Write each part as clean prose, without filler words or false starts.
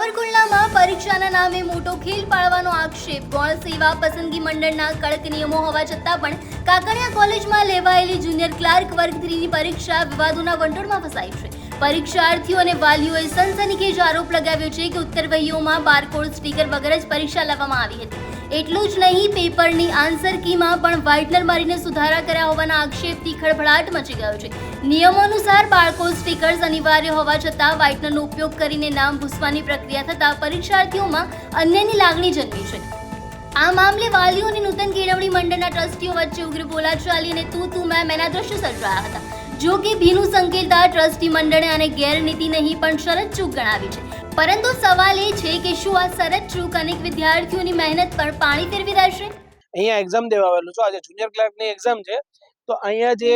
સાવરકુંડલામાં પરીક્ષાના નામે મોટો ખેલ પાડવાનો આક્ષેપ. ગૌણ સેવા પસંદગી મંડળના કડક નિયમો હોવા છતાં પણ કાકડિયા કોલેજમાં લેવાયેલી જુનિયર ક્લાર્ક વર્ગ 3ની પરીક્ષા વિવાદોના વંટોળમાં ફસાઈ છે. પરીક્ષાર્થીઓ અને વાલીઓએ સનસનીખેજ આરોપ લગાવ્યો છે કે ઉત્તરવહીઓમાં બારકોડ સ્ટીકર વગર જ પરીક્ષા લેવામાં આવી હતી. એટલું જ નહીં, પેપરની આન્સર કીમાં પણ વ્હાઇટનર મારીને સુધારા કર્યા હોવાના આક્ષેપથી ખળભળાટ મચી ગયો છે. નિયમો અનુસાર બારકોડ સ્ટીકર્સ અનિવાર્ય હોવા છતાં વ્હાઇટનરનો ઉપયોગ કરીને નામ ભૂસવાની પ્રક્રિયા થતાં પરીક્ષાર્થીઓમાં અન્યની લાગણી જન્મી છે. આ મામલે વાલીઓ અને નૂતન કેળવણી મંડળના ટ્રસ્ટીઓ વચ્ચે ઉગ્ર બોલાચાલી અને તું મેં મેના દ્રશ્યો સર્જાયા હતા. જો કે ભીનું સંકેલતા ટ્રસ્ટી મંડળે આને ગેરનીતિ નહીં પણ શરત ચૂક ગણાવી છે. પરંતુ સવાલ એ છે કે શું આ શરત ચૂક અનેક વિદ્યાર્થીઓની મહેનત પર પાણી ફેરવી દેશે? અહીંયા એક્ઝામ દેવા આવેલું છું. આજે જુનિયર ક્લાર્કની એક્ઝામ છે. તો અહીંયા જે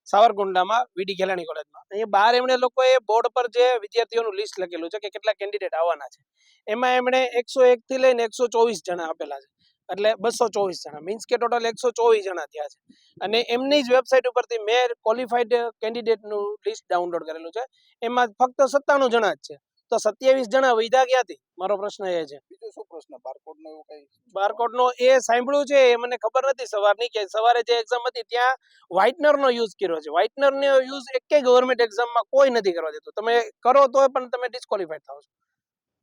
સાવરકુંડલામાં વીડી ખેલાણી કોલેજમાં અહીંયા બહાર એમણે લોકોએ બોર્ડ પર જે વિદ્યાર્થીઓનું લિસ્ટ લખેલું છે કે કેટલા કેન્ડિડેટ આવવાના છે. એમાં એમણે 101 થી લઈને 124 જણા આપેલા છે. એટલે 224 જણા, મીન્સ કે ટોટલ 124 જણા થયા છે. અને એમની જ વેબસાઇટ ઉપરથી મેં ક્વોલિફાઈડ કેન્ડિડેટનું લિસ્ટ ડાઉનલોડ કરેલું છે. એમાં ફક્ત 97 જણા જ છે. તો 27 જણા વૈધા ક્યાંથી? મારો પ્રશ્ન એ છે. બીજો શું પ્રશ્ન? બારકોડનો એવું કઈ? બારકોડનો એ સાંભળ્યું છે, એ મને ખબર નથી સવારની, કે સવારે જે એક્ઝામ હતી ત્યાં વ્હાઇટનરનો યુઝ કર્યો છે. વ્હાઇટનરનો યુઝ એકેય ગવર્મેન્ટ એક્ઝામમાં કોઈ નથી કરવા દેતું. તમે કરો તો પણ તમે ડિસ્ક્વોલિફાઈડ થાવ છો.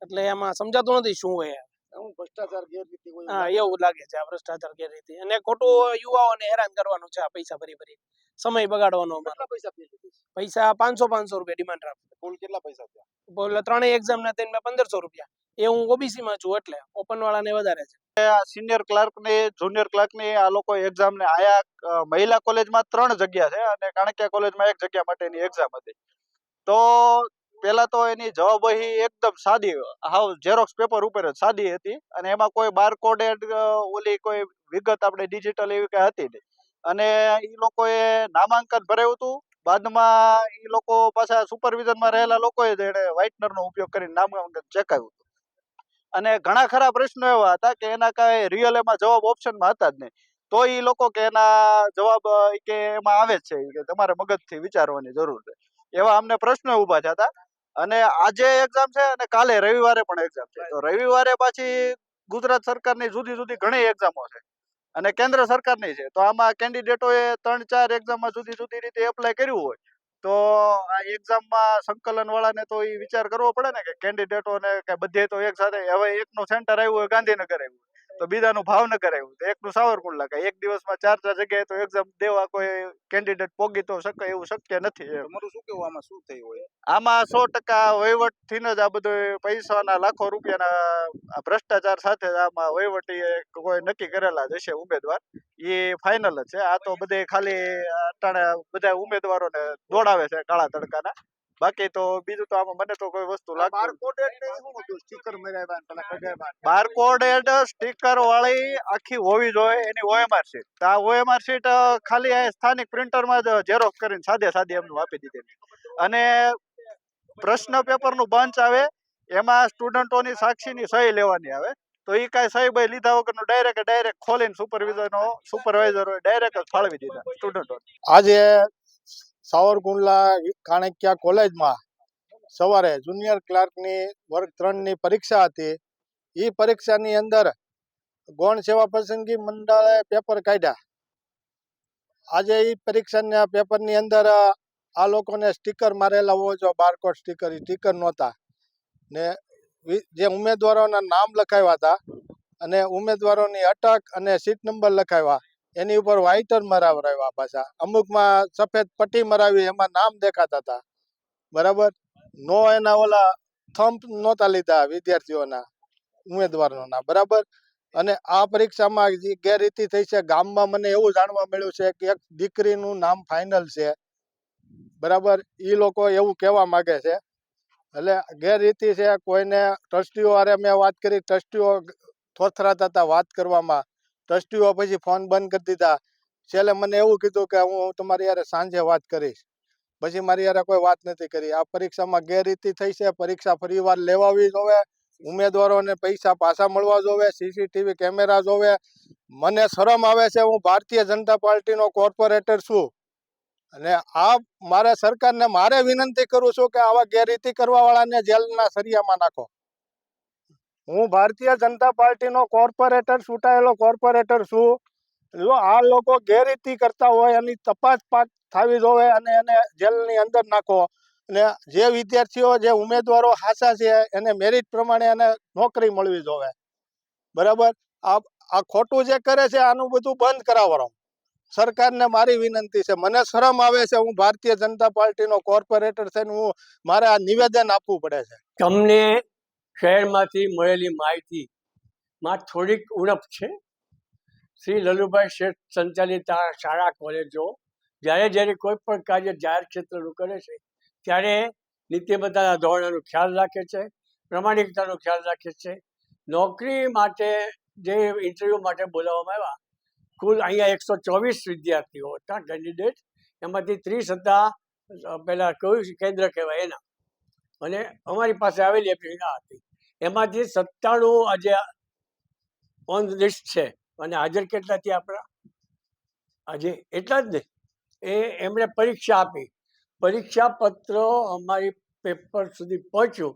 એટલે એમાં સમજાતું નથી શું હોય. હું ભ્રષ્ટાચાર ગેરરીતિ હોય. હા, એવું લાગે છે આ ભ્રષ્ટાચાર ગેરરીતિ. અને ખોટું યુવાઓને હેરાન કરવાનું છે આ પૈસા ભરી સમય બગાડવાનો. કેટલા પૈસા ફી લીધી? પૈસા 500 રૂપિયા ડિમાન્ડ રાખે. કુલ કેટલા પૈસા થયા? બોલે ત્રણેય એક્ઝામ ના તેમાં 1500 રૂપિયા. એ હું ઓબીસી માં છું એટલે ઓપન વાળાને વધારે છે. સિનિયર ક્લાર્ક ની, જુનિયર ક્લાર્ક ની આ લોકો એક્ઝામ ને આયા મહિલા કોલેજમાં 3 જગ્યા છે અને કાણકિયા કોલેજમાં 1 જગ્યા માટેની એક્ઝામ હતી. તો પેલા તો એની જવાબવહી એકદમ સાદી, હાવ ઝેરોક્સ પેપર ઉપર જ સાદી હતી અને એમાં કોઈ બારકોડેડ ઓલી કોઈ વિગત આપણે ડિજિટલ એવી કઈ હતી નહીં. અને એ લોકોએ નામાંકન ભરાયું હતું. બાદમાં એ લોકો પાછા સુપરવિઝનમાં રહેલા લોકોએ એને વ્હાઇટનરનો ઉપયોગ કરીને નામાંકન ચેકાવ્યું હતું. અને ઘણા ખરા પ્રશ્નો એવા હતા કે એના કાંઈ રિયલ એમાં જવાબ ઓપ્શનમાં હતા જ નહીં. તો એ લોકો કે એના જવાબ કે એમાં આવે જ છે કે તમારે મગજથી વિચારવાની જરૂર છે. એવા અમને પ્રશ્નો ઊભા થયા હતા. અને આજે એક્ઝામ છે અને કાલે રવિવારે પણ એક્ઝામ છે. તો રવિવારે પાછી ગુજરાત સરકારની જુદી જુદી ઘણી એક્ઝામો છે અને કેન્દ્ર સરકારની છે. તો આમાં કેન્ડિડેટોએ 3-4 એક્ઝામમાં જુદી જુદી રીતે એપ્લાય કર્યું હોય તો આ એક્ઝામમાં સંકલન વાળાને તો એ વિચાર કરવો પડે ને કે કેન્ડિડેટોને કે બધે તો એક સાથે, હવે એકનું સેન્ટર આવ્યું હોય ગાંધીનગર આવ્યું તો બીજાનું ભાવનગર આવ્યું તો એકનું સાવરકુંડલા, કે એક દિવસમાં 4 જગ્યાએ તો એક્ઝામ દેવા કોઈ કેન્ડિડેટ પોગી તો શકે એવું શક્ય નથી. તમારું શું કેવું આમાં શું થયું હોય? આમાં 100% વહીવટથી જ આ બધું પૈસાના લાખો રૂપિયાના ભ્રષ્ટાચાર સાથે આમાં વહીવટી કોઈ નક્કી કરેલા જ હશે ઉમેદવાર, એ ફાઇનલ જ છે. આ તો બધે ખાલી અટાણે બધા ઉમેદવારોને દોડાવે છે કાળા તડકાના. બાકી તો બીજું તો આમાં મને તો કોઈ વસ્તુ લાગતી. બારકોડેડ સ્ટીકર વાળી આખી હોવી જોઈએ એની OMR શીટ. તો આ OMR શીટ ખાલી આ સ્થાનિક પ્રિન્ટરમાં જ ઝેરોક્સ કરીને સાદે એમનું આપી દીધી. અને પ્રશ્ન પેપરનું બંચ આવે એમાં સ્ટુડન્ટોની સાક્ષીની સહી લેવાની આવે. તો એ કાંઈ સહી બહી લીધા વગરનું ડાયરેક્ટ ખોલીને સુપરવાઇઝર હોય ડાયરેક્ટ જ ફાળવી દીધા સ્ટુડન્ટો. આજે સાવરકુંડલા કાણકિયા કોલેજમાં સવારે જુનિયર ક્લાર્કની વર્ગ 3ની પરીક્ષા હતી. એ પરીક્ષાની અંદર ગૌણ સેવા પસંદગી મંડળે પેપર કાઢ્યા. આજે એ પરીક્ષાના પેપરની અંદર આ લોકોને સ્ટીકર મારેલા હોય છે, બારકોડ સ્ટીકર, એ સ્ટીકર નહોતા ને જે ઉમેદવારોના નામ લખાવ્યા હતા અને ઉમેદવારોની અટક અને સીટ નંબર લખાવ્યા એની ઉપર વ્હાઇટર મરાવરાવ્યા. પાછા અમુકમાં સફેદ પટ્ટી મરાવી એમાં નામ દેખાતા હતા. બરાબર, નો એના ઓલા થંપ નહોતા લીધા વિદ્યાર્થીઓના, ઉમેદવારોના. બરાબર. અને આ પરીક્ષામાં જે ગેરરીતિ થઈ છે ગામમાં, મને એવું જાણવા મળ્યું છે કે એક દીકરીનું નામ ફાઇનલ છે. બરાબર, એ લોકો એવું કહેવા માગે છે. એટલે ગેરરીતિ છે. કોઈને ટ્રસ્ટીઓ હારે મેં વાત કરી, ટ્રસ્ટીઓ થોથરાતા હતા વાત કરવામાં. ટ્રસ્ટીઓ પછી ફોન બંધ કરી દીધા. છેલ્લે મને એવું કીધું કે હું તમારી યારે સાંજે વાત કરીશ. પછી મારી યારે કોઈ વાત નથી કરી. આ પરીક્ષામાં ગેરરીતિ થઈ છે. પરીક્ષા ફરીવાર લેવાવી જોવે. ઉમેદવારોને પૈસા પાછા મળવા જોવે. CCTV કેમેરા જોવે. મને શરમ આવે છે. હું ભારતીય જનતા પાર્ટીનો કોર્પોરેટર છું અને આ મારે સરકારને મારે વિનંતી કરું છું કે આવા ગેરરીતિ કરવા વાળાને જેલના સળિયામાં નાખો. હું ભારતીય જનતા પાર્ટીનો કોર્પોરેટર ચૂંટાયેલો કોર્પોરેટર છું. જો આ લોકો ગેરરીતિ કરતા હોય એની તપાસ થવી જોઈએ અને એને જેલની અંદર નાખો. અને જે વિદ્યાર્થીઓ જે ઉમેદવારો હાચા છે એને મેરિટ પ્રમાણે એને નોકરી મળવી જોઈએ. બરાબર. આ ખોટું જે કરે છે આનું બધું બંધ કરાવવાનો સરકારને મારી વિનંતી છે. મને શરમ આવે છે, હું ભારતીય જનતા પાર્ટીનો કોર્પોરેટર છે ને હું મારે આ નિવેદન આપવું પડે છે. તમને શહેરમાંથી મળેલી માહિતીમાં થોડીક ઉણપ છે. શ્રી લલુભાઈ શેઠ સંચાલિત આ શાળા કોલેજો જ્યારે કોઈ પણ કાર્ય જાહેર ક્ષેત્રનું કરે છે ત્યારે નીતિમત્તાના ધોરણોનો ખ્યાલ રાખે છે, પ્રમાણિકતાનો ખ્યાલ રાખે છે. નોકરી માટે જે ઇન્ટરવ્યૂ માટે બોલાવવામાં આવ્યા, કુલ અહીંયા 124 વિદ્યાર્થીઓ હતા કેન્ડિડેટ, એમાંથી 30 હતા પેલા કયું કેન્દ્ર કહેવાય એના, અને અમારી પાસે આવેલી એપ્લિકેશન આ હતી. એમાંથી 97 આજે ઓન લિસ્ટ છે. અને હાજર કેટલા થયા આપણા આજે? એટલા જ ને. એમણે પરીક્ષા આપી. પરીક્ષા પત્ર અમારી પેપર સુધી પહોંચ્યું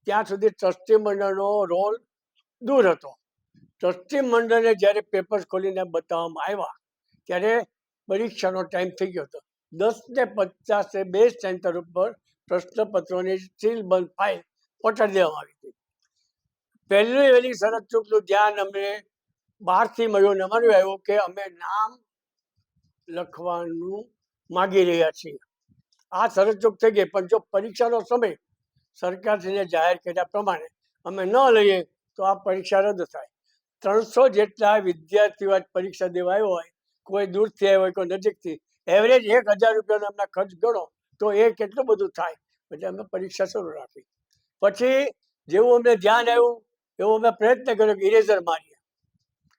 ત્યાં સુધી ટ્રસ્ટી મંડળનો રોલ દૂર હતો. ટ્રસ્ટી મંડળને જ્યારે પેપર ખોલીને બતાવવામાં આવ્યા ત્યારે પરીક્ષાનો ટાઈમ થઈ ગયો હતો. 10:50 બે સેન્ટર ઉપર પ્રશ્નપત્રોની સીલબંધ ફાઇલ પહોંચાડી દેવામાં આવી હતી. પહેલી વહેલી શરત ચૂકનું ધ્યાન અમને બહારથી મળ્યું ને અમારું આવ્યું કે અમે નામ લખવાનું માગી રહ્યા છીએ. આ શરત ચૂક થઈ ગઈ. પણ જો પરીક્ષાનો સમય સરકારશ્રીને જાહેર કર્યા પ્રમાણે અમે ન લઈએ તો આ પરીક્ષા રદ થાય. 300 જેટલા વિદ્યાર્થીઓ પરીક્ષા દેવા આવ્યો હોય, કોઈ દૂરથી આવ્યો હોય, કોઈ નજીકથી, એવરેજ 1000 રૂપિયાનો એમના ખર્ચ ગણો તો એ કેટલું બધું થાય. એટલે અમે પરીક્ષા શરૂ રાખી. પછી જેવું અમને ધ્યાન આવ્યું એવો અમે પ્રયત્ન કર્યો કે ઇરેઝર મારીએ.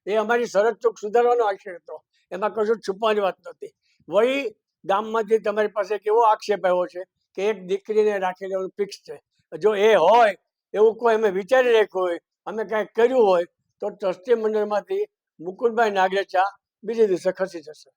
એ અમારી શરત ચૂક સુધારવાનો આશય હતો, એમાં કશું છુપાવાની વાત નહોતી. વળી ગામમાંથી તમારી પાસે એક એવો આક્ષેપ આવ્યો છે કે એક દીકરીને રાખી લેવાનું ફિક્સ છે. જો એ હોય એવું કોઈ અમે વિચારી રાખ્યું હોય, અમે કાંઈ કર્યું હોય તો ટ્રસ્ટી મંડળમાંથી મુકુંદભાઈ નાગરેચા બીજે દિવસે ખસી જશે.